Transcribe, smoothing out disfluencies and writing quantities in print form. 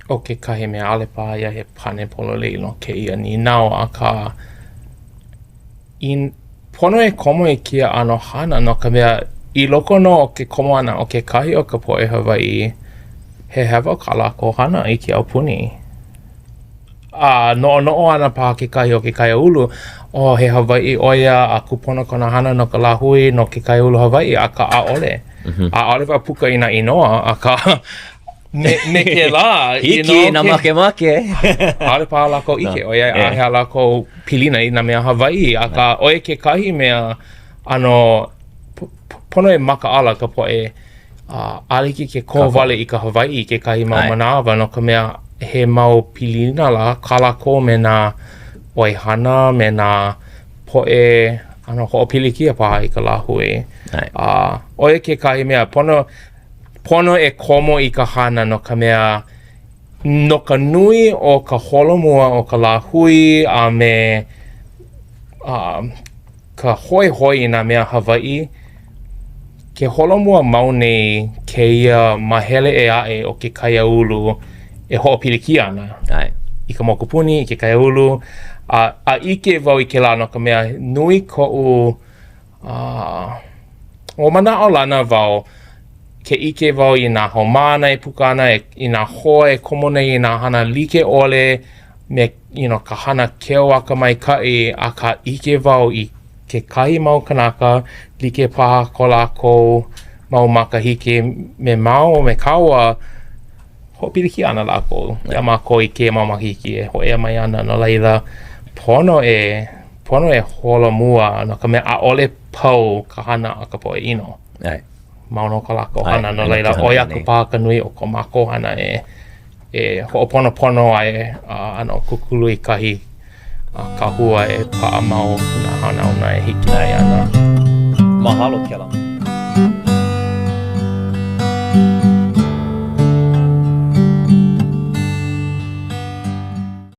o kekahi mea ʻaʻole paia he pane pololei no kēia ninau akā pono e komo i kia ano hana no ka mea I loko no o ke komo ana o kekahi o ka poʻe Hawaiʻi he hewa ka lākou hana I ke aupuni. Noʻonoʻo ana paha kekahi o ke kaiāulu he Hawaiʻi ʻoia a kūpono kona hana no ka Lāhui no ke kaiāulu Hawaiʻi aka ʻaʻole. ʻAʻole wa puka ina inoa aka me ke lā Hiki na makemake. ʻaʻole paha lākou ike ʻoia a hea lākou pilina I nā mea Hawaiʻi aka ʻoia kekahi mea ano pono e makaala ka poʻe ʻaliki ke kōwale I ka Hawaiʻi kekahi mau manawa no ka mea he mau pilina la kālako me nā ʻoihana me nā poʻe hoʻopilikia paha I ka Lāhui. ʻOia kekahi mea pono e komo I ka hana no ka mea no ka nui o ka holomua o ka Lāhui a me ka hoihoi I nā mea Hawaiʻi ke holomua mau nei keia mahele e aʻe o ke kaiāulu e hoʻopilikia ana. I ka mokupuni, I ke kaiāulu, a ike wau I ke la no ka mea nui koʻu o manaʻo lana wau ke ike wau I nā haumāna e Pukana I nā hoa e komo nei I nā hana like ʻole me ka hana keo akamai kaʻi a ka ike wau I ke kahi mau kanaka like paha ko lākou mau makahiki me mau me kaua hoʻopiliki ana lākou ia mākou I ke mau makahiki e hoʻea mai ana no laila pono e holomua no ka mea ʻaʻole pau ka hana a ka poʻe ino mau no ka lākou hana no laila oi aku paha ka nui o ko mākou hana e hoʻoponopono ai ano kukulu I kahi kahua e paʻa mau nā hana ona e hiki ai ana. Mahalo kela.